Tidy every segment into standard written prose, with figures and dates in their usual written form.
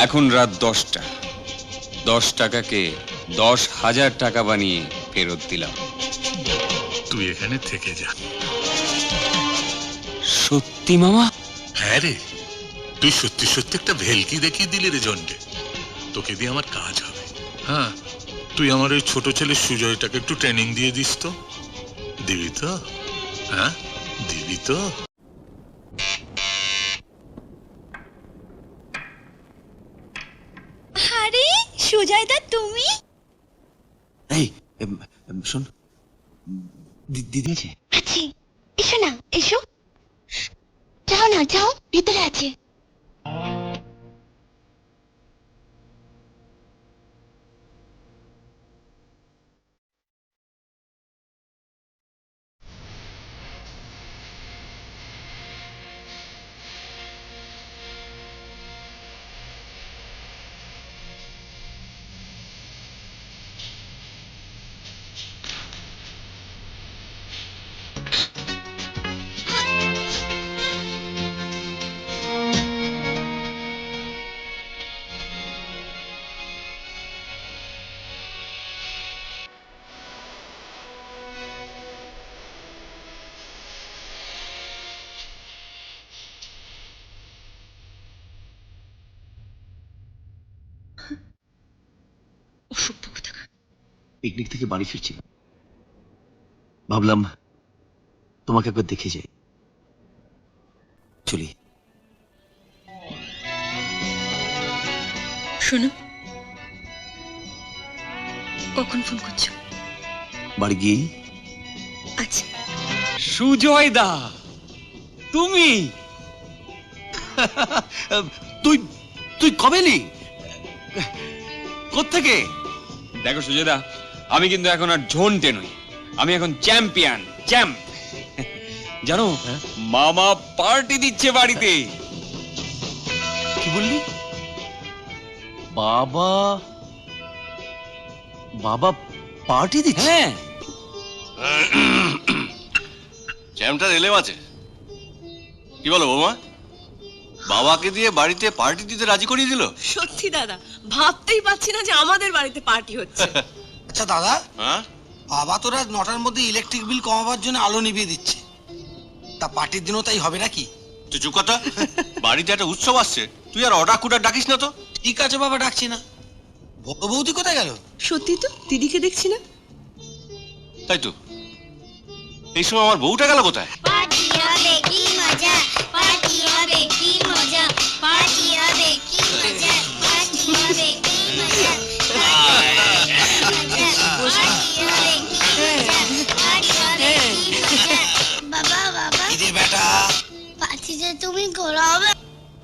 এখন রাত 10টা। 10 টাকাকে 10,000 টাকা বানিয়ে ফেরত দিলাম। তুই এখানে থেকে যা। সত্যি মামা? হ্যাঁ রে, তুই সত্যি সত্যি একটা ভেলকি দেখিয়ে দিলি রে জন্ডে। তোকে দিয়ে আমার কাজ হবে। হ্যাঁ, তুই আমার ওই ছোট ছেলে সুজয়টাকে একটু ট্রেনিং দিয়ে দিস তো। দিবি তো? হ্যাঁ, দিবি তো? আরে সুজয়দা, তুমি? এই শোন, দিদি আছে? আছে, এসো না, এসো। যাও না, যাও, ভিতরে আছে। পিকনিক থেকে বাড়ি ফিরছিলাম, ভাবলাম তোমাকে একবার দেখে যাই। চলি। শোনো, কখন ফোন করছো? বাড়ি গিয়ে। আচ্ছা। সুজয় দা, তুমি? তুই তুই কবে এলি? কোত্থেকে? দেখো সুজয় দা, আমি কিন্তু এখন আর ঝন্টে নই, আমি এখন চ্যাম্পিয়ন, চ্যাম্প। জানো, মামা পার্টি দিচ্ছে বাড়িতে। কি বললি? বাবা বাবা পার্টি দিচ্ছে? হ্যাঁ। চ্যাম্পটা এলেও আছে। কি বলো বৌমা, বাবাকে দিয়ে বাড়িতে পার্টি দিতে রাজি করিয়ে দিল? সত্যি দাদা, ভাবতেই পারছি না যে আমাদের বাড়িতে পার্টি হচ্ছে। আচ্ছা দাদা, হ্যাঁ, বাবা তো রাত 9টার মধ্যে ইলেকট্রিক বিল কমাবার জন্য আলো নিভিয়ে দিচ্ছে, তা পার্টির দিনও তাই হবে নাকি? তুই চুপ কথা। বাড়িতে একটা উৎসব আসছে, তুই আর অর্ডার কুটার ডাকিস না তো। ঠিক আছে বাবা, ডাকছি না। বৌদি কোথায় গেল? সত্যি তো, দিদিকে দেখছি না। তাই তো, এই সময় আমার বউটা গেল কোথায়? পার্টি হবে কি মজা, পার্টি হবে কি মজা, পার্টি হবে কি মজা, পার্টি হবে কি মজা, বাবা বাবা, ইরে বেটা, পার্টিতে তুমি ঘোরাবে,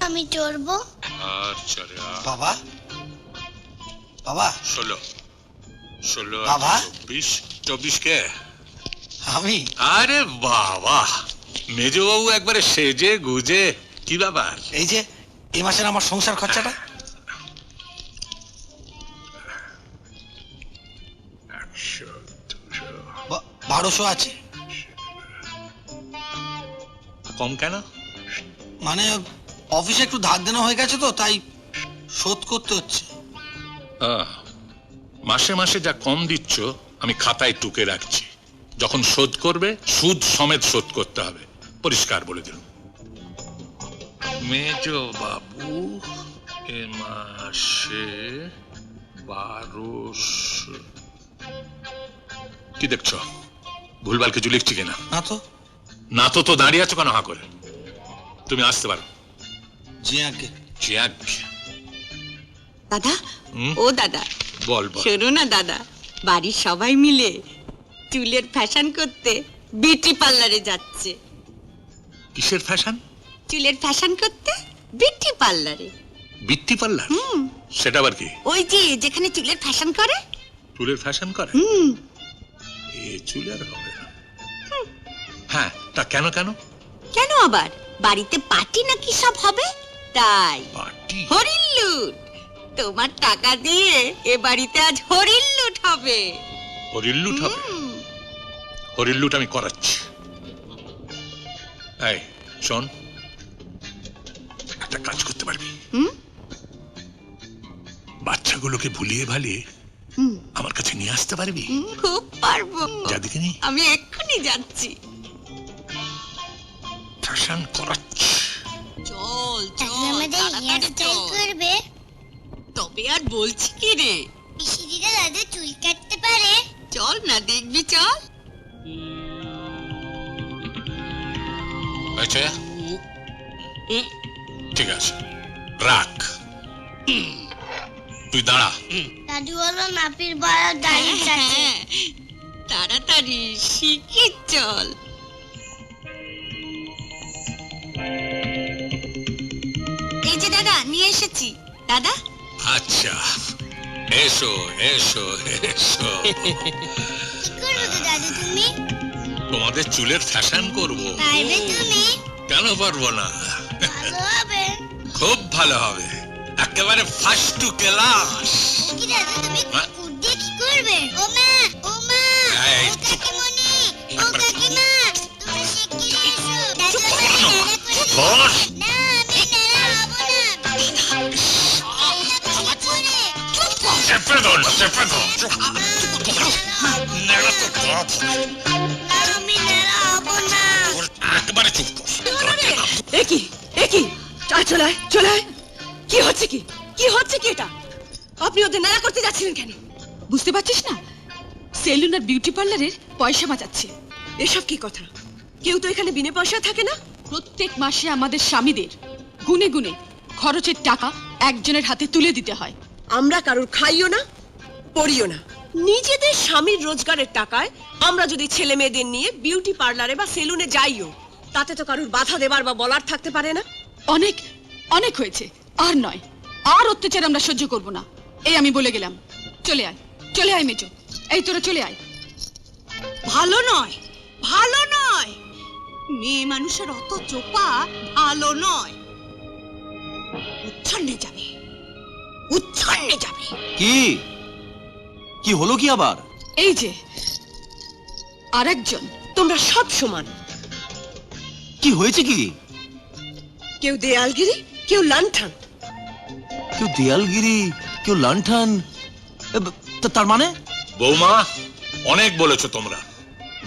আমি চড়বো। আর চলে বাবা বাবা 16 বাবা? 24 কে? আমি? আরে বাবা, মেজবাবু একবারে সেজে গুজে, কি ব্যাপার? এই যে এই মাসের আমার সংসার খরচাটা 1200 আছে। কম কেন? মানে অফিসে একটু ধার দেনা হয়ে গেছে তো, তাই শোধ করতে হচ্ছে। মাসে মাসে যা কম দিচ্ছ আমি খাতায় টুকে রাখছি, যখন শোধ করবে সুদ সমেত শোধ করতে হবে, পরিষ্কার বলে দিলাম। মেজবাবু এ মাসে 1200। কি দেখছো, ভুলভাল কিছু লিখছি কিনা? না তো। না তো তো দাঁড়িয়ে আছো কেন হা করে? তুমি আসতে পারো। জি আগে। জ্যাক। দাদা, ও দাদা, বল বল। শোনো না দাদা, বাড়ির সবাই মিলে চুলের ফ্যাশন করতে বিউটি পার্লারে যাচ্ছে। কিসের ফ্যাশন? চুলের ফ্যাশন করতে বিউটি পার্লারে। Beauty parlour? সেটা আবার কি? ওই যে যেখানে চুলের ফ্যাশন করে। চুলের ফ্যাশন করে? এ চুলের হবে না। হ্যাঁ, তা কেন কেন? কেন আবার, বাড়িতে পার্টি নাকি সব হবে, তাই। পার্টি? হরিল্লুট, তোমার টাকা দিয়ে এ বাড়িতে আজ হরিল্লুট হবে। হরিল্লুট হবে? হরিল্লুট আমি করাচ্ছি। এই শোন, একটা কাজ করতে পারবি? কথাগুলোকে ভুলিয়ে ভালিয়ে আমার কাছে নিয়ে আসতে পারবি? খুব পারবো। যাদিকে নি আমি এক্ষুনি যাচ্ছি। ফ্যাশন করাচ্ছি। চল আজকে আমাদের হেয়ার স্টাইল করবে। তবে আর বলছি কি রে, পিসিদিরা দাদু চুল কাটতে পারে। চল না দেখবি, চল। আচ্ছা ঠিক আছে, রাখ। তুই দাঁড়া। দাদু হলো নাপির বড় দাড়ি চাচি। হ্যাঁ, তাড়াতাড়ি শিখে চল। এই যে দাদা নিয়ে এসেছি। দাদা আচ্ছা, এসো এসো এসো। কি করবে তো দাদু তুমি? তোমাদের চুলের ফ্যাশন করব। পারবে তুমি? কেন পারবো না? ভালো হবে। খুব ভালো হবে, একেবারে ফার্স্ট টু ক্লাস। কি দাদু তুমি হ্যাঁ? কুকুর দিয়ে কি করবে? ও মা, ও মা, এই, ও কাকিমণি, ও কাকিমা, তুমি শিগগিরই এসো। দাদু চুপ আমাকে করো না। নেড়া করে দিবে। বস। না, আমি নেড়া হব না। চেপে ধর, চেপে ধর। চুপ। নেড়া তো বাপ। না, আমি নেড়া হব না। একেবারে চুপ কর। একই একই, চলে আয়, চলে আয়। কি হচ্ছে কি, কি হচ্ছে কি এটা? আপনি ওদের নাড়া করতে যাচ্ছিলেন কেন? বুঝতে পারছিস না, সেলুন আর বিউটি পার্লারের পয়সা বাঁচাচ্ছে। এসব কি কথা? কেউ তো এখানে বিনা পয়সায় থাকে না। প্রত্যেক মাসে আমাদের স্বামীদের গুনে গুনে খরচের টাকা একজনের হাতে তুলে দিতে হয়। আমরা কারোর খাইও না, পড়িও না। নিজেদের স্বামীর রোজগারের টাকায় আমরা যদি ছেলে মেয়েদের নিয়ে বিউটি পার্লারে বা সেলুনে যাইও, তাতে তো কারোর বাধা দেবার বা বলার থাকতে পারে না। অনেক অনেক হয়েছে, আর নয়। আর অত্যাচার আমরা সহ্য করব না, এই আমি বলে গেলাম। চলে আয়, চলে আয় মেজো, এই তোরা চলে আয়। ভালো নয়, ভালো নয়। মেয়ে মানুষের অত চোপা ভালো নয়। উচ্ছন্নে যাবে, উচ্ছন্নে যাবে। কি কি হলো কি আবার? এই যে আরেকজন। তোমরা সব সমান। কি হয়েছে কি? কেউ দেয়ালগিরি, কেউ লাণ্ঠন। কেউ দেয়ালগিরি, কেউ লাণ্ঠন। তার মানে? বৌমা, অনেক বলেছো তোমরা।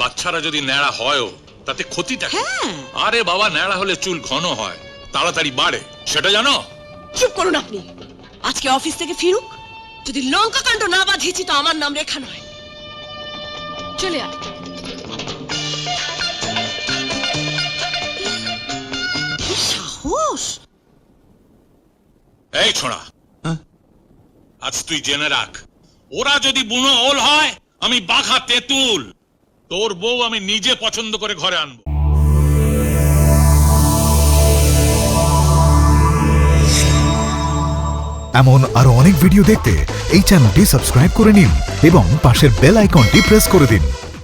বাচ্চারা যদি ন্যাড়া হয়ও তাতে ক্ষতিটা কি? আরে বাবা, ন্যাড়া হলে চুল ঘন হয়, তাড়াতাড়ি বাড়ে, সেটা জানো? চুপ করুন আপনি। আজকে অফিস থেকে ফিরুক, যদি লঙ্কা কাণ্ড না বাঁধিয়েছি তো আমার নাম রেখা নয়। চলে আয়। কি সাহস! এই ছোড়া, হ্যাঁ? আজ তুই জেনে রাখ, ওরা যদি বুনো ওল হয়, আমি বাঘা তেঁতুল। তোর বউ আমি নিজে পছন্দ করে ঘরে আনবো। এমন আরো অনেক ভিডিও দেখতে এই চ্যানেলটি সাবস্ক্রাইব করে নিন এবং পাশের বেল আইকনটি প্রেস করে দিন।